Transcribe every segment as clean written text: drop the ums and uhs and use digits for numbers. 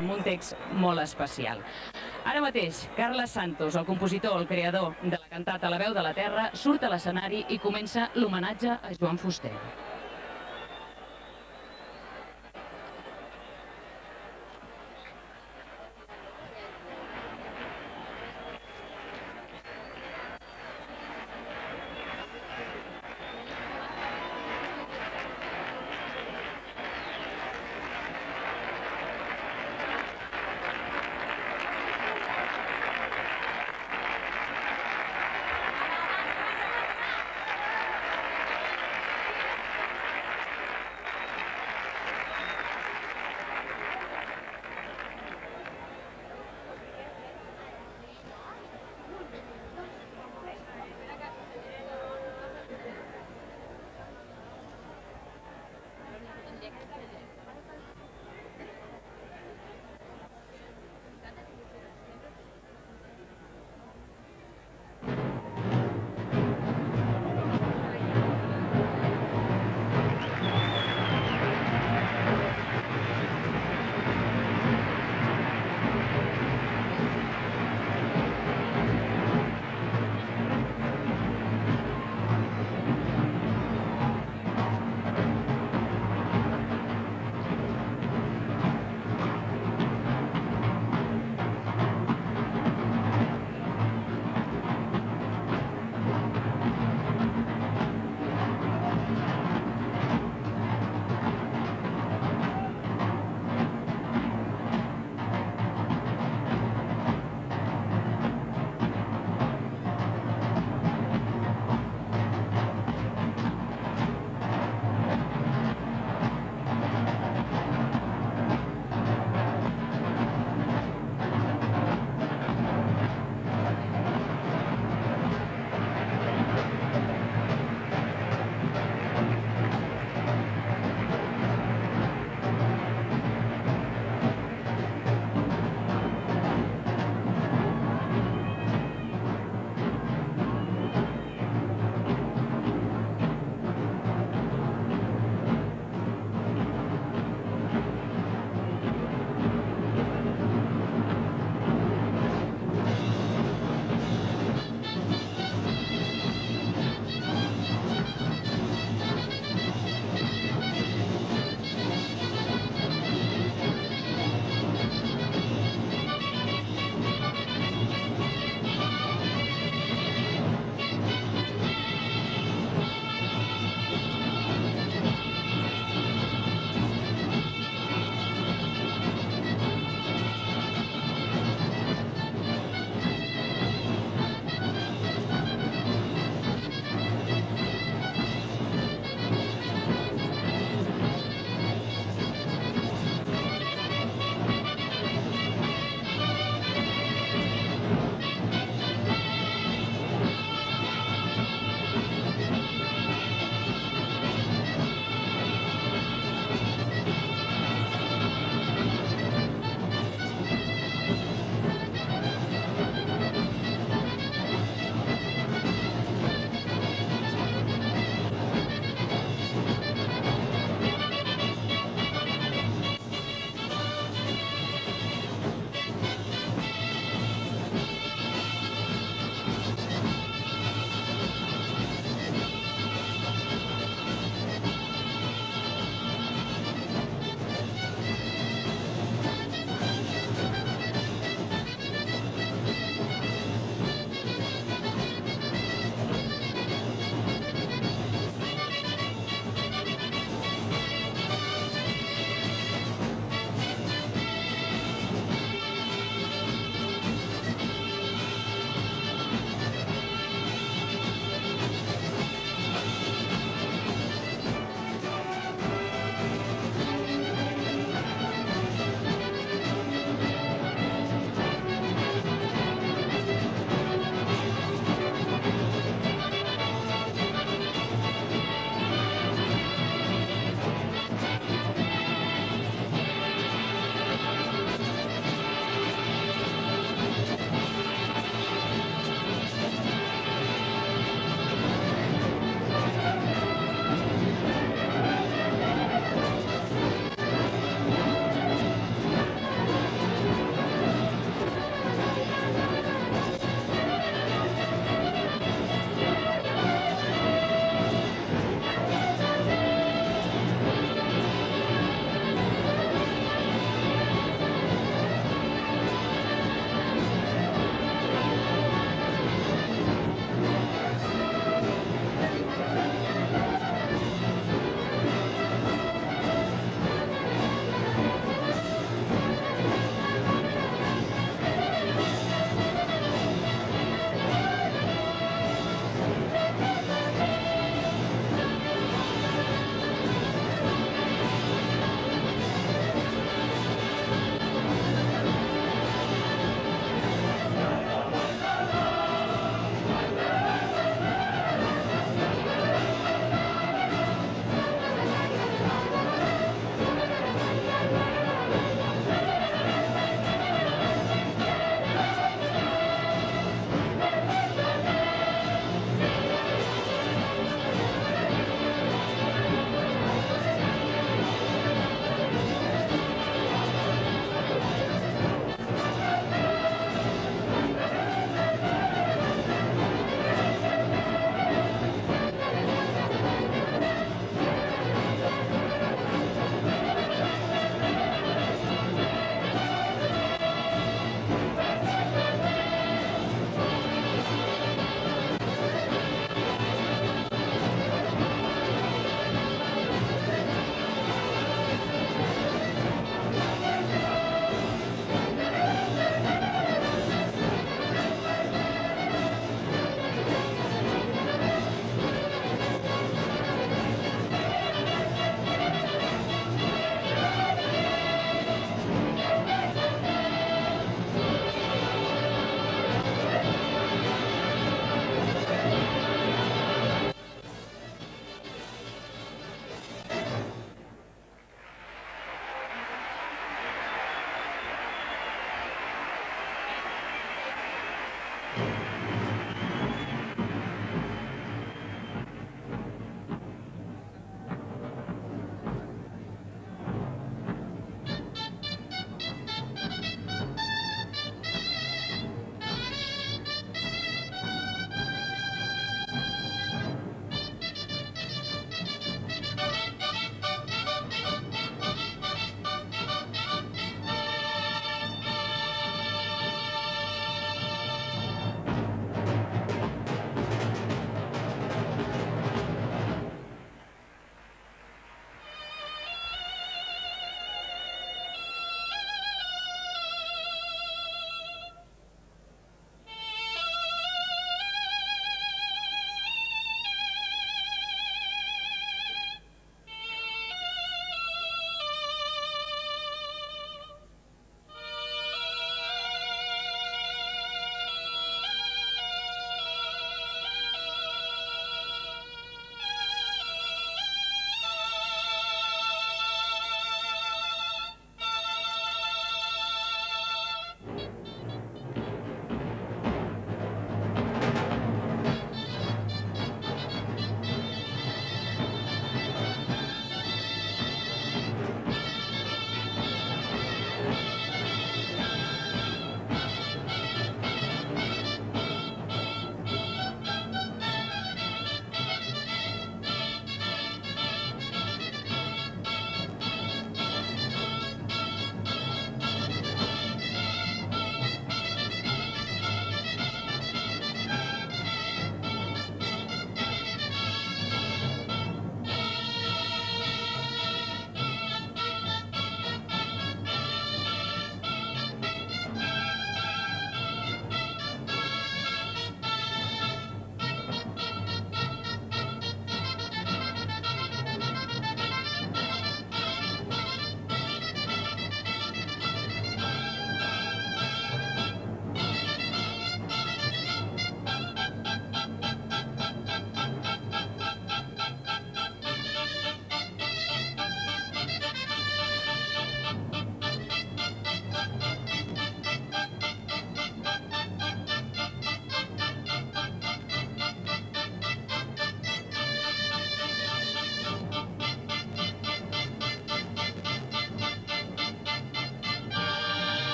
amb un text molt especial. Ara mateix, Carles Santos, el compositor, el creador de la cantata La veu de la terra, surt a l'escenari i comença l'homenatge a Joan Fuster.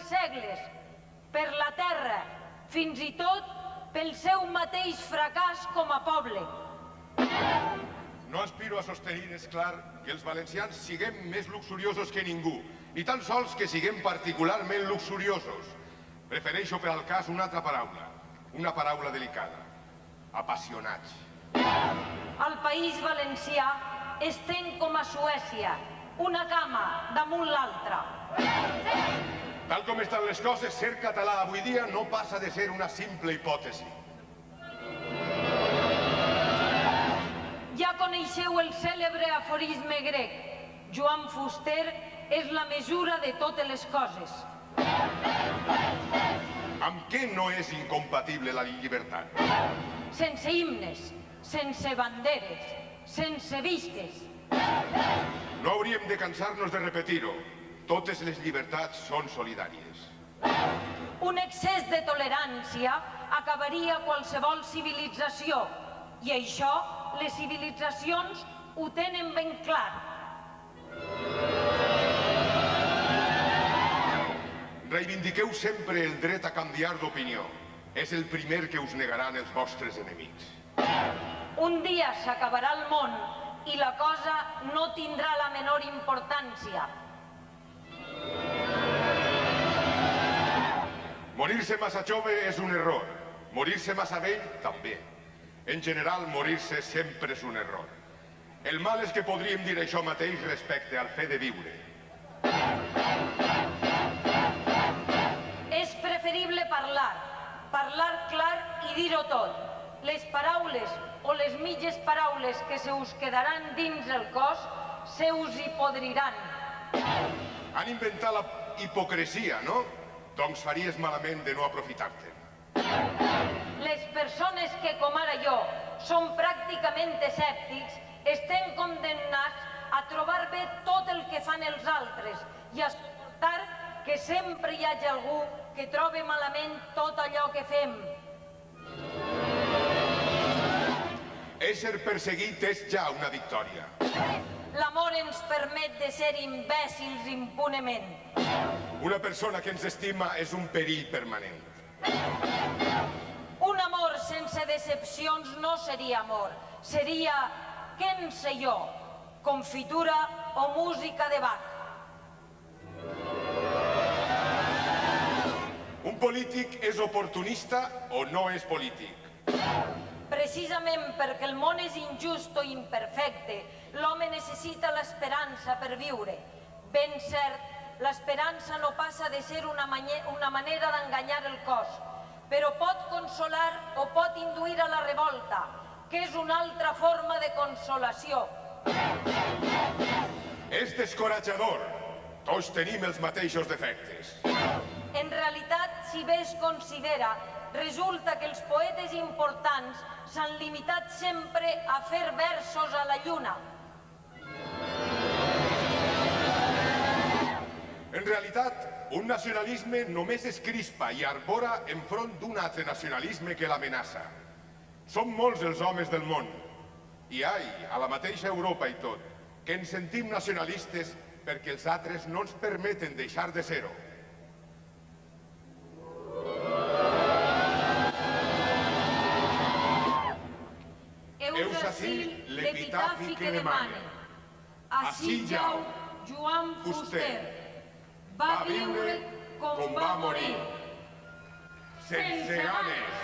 pels segles, per la terra, fins i tot pel seu mateix fracàs com a poble. No aspiro a sostenir, és clar, que els valencians siguem més luxuriosos que ningú, ni tan sols que siguem particularment luxuriosos. Prefereixo per al cas una altra paraula, una paraula delicada. Apassionats. Al País Valencià estem com a Suècia, una cama damunt l'altra. Tal com estan les coses, ser català avui dia no passa de ser una simple hipòtesi. Ja coneixeu el cèlebre aforisme grec. Joan Fuster és la mesura de totes les coses. Amb què no és incompatible la llibertat? Sense himnes, sense banderes, sense vistes. No hauríem de cansar-nos de repetir-ho. Totes les llibertats són solidàries. Un excés de tolerància acabaria qualsevol civilització. I això, les civilitzacions ho tenen ben clar. Reivindiqueu sempre el dret a canviar d'opinió. És el primer que us negaran els vostres enemics. Un dia s'acabarà el món i la cosa no tindrà la menor importància. Morir-se massa jove és un error. Morir-se massa vell, també. En general, morir-se sempre és un error. El mal és que podríem dir això mateix respecte al fet de viure. És preferible parlar clar i dir-ho tot. Les paraules o les mitges paraules que se us quedaran dins el cos se us hi podriran. Han inventat la hipocresia, no? Doncs faries malament de no aprofitar-te. Les persones que, com ara jo, són pràcticament escèptics, estem condemnats a trobar bé tot el que fan els altres i a suportar que sempre hi hagi algú que trobi malament tot allò que fem. Ésser perseguit és ja una victòria. L'amor ens permet de ser imbècils impunement. Una persona que ens estima és un perill permanent. Un amor sense decepcions no seria amor. Seria, què en sé jo, confitura o música de Bach. Un polític és oportunista o no és polític? Precisament perquè el món és injust o imperfecte, l'home necessita l'esperança per viure. Ben cert, l'esperança no passa de ser una manera d'enganyar el cos, però pot consolar o pot induir a la revolta, que és una altra forma de consolació. És descoratjador. Tots tenim els mateixos defectes. En realitat, si bé es considera, resulta que els poetes importants s'han limitat sempre a fer versos a la lluna. En realitat, un nacionalisme només es crispa i arbora enfront d'un altre nacionalisme que l'amenaça. Som molts els homes del món, i a la mateixa Europa i tot, que ens sentim nacionalistes perquè els altres no ens permeten deixar de ser-ho. Heus ací l'epitafi que demane. Ací jau Joan Fuster. Va viure com va morir. Sense ganes.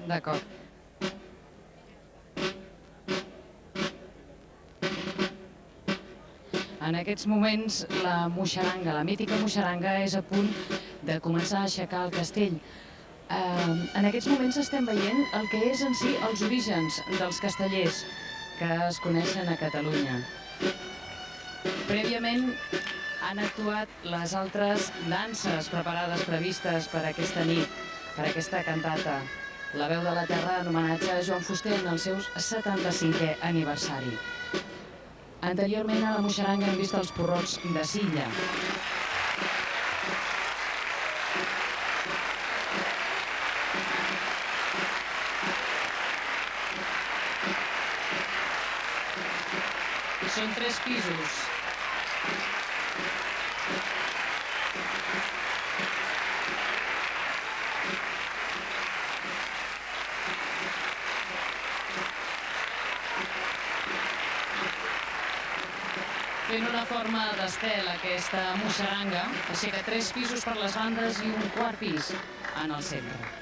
D'acord. En aquests moments la moixaranga, la mítica moixaranga, és a punt de començar a aixecar el castell. En aquests moments estem veient el que és en si els orígens dels castellers que es coneixen a Catalunya. Prèviament han actuat les altres danses previstes per aquesta nit, per aquesta cantata. La veu de la terra en homenatge a Joan Fuster en el seu 75è aniversari. Anteriorment a la moixaranga hem vist els porrots de Silla. Són 3 pisos. Fent una forma d'estel aquesta moixaranga, aixeca 3 pisos per les bandes i un quart pis en el centre.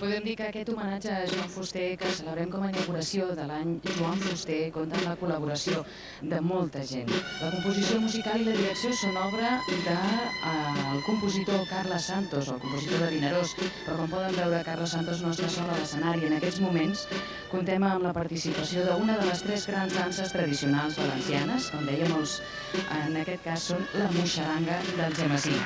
Podem dir que aquest homenatge a Joan Fuster, que celebrem com a inauguració de l'any Joan Fuster, compta amb la col·laboració de molta gent. La composició musical i la direcció són obra del compositor Carles Santos, el compositor de Vinaròs, però com poden veure, Carles Santos no està sol a l'escenari. En aquests moments comptem amb la participació d'una de les 3 grans danses tradicionals valencianes, com deia molts, en aquest cas són la moixaranga del Gemasí.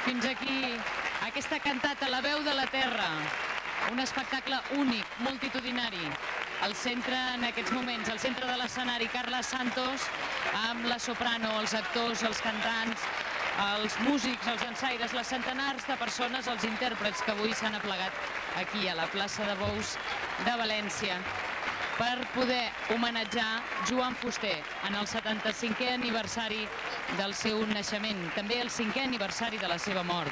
fins aquí aquesta cantata, La veu de la terra. Un espectacle únic, multitudinari. Al centre, en aquests moments, al centre de l'escenari, Carles Santos, amb la soprano, els actors, els cantants, els músics, els dansaires, les centenars de persones, els intèrprets que avui s'han aplegat aquí a la plaça de Bous de València per poder homenatjar Joan Fuster en el 75è aniversari del seu naixement, també el 5è aniversari de la seva mort.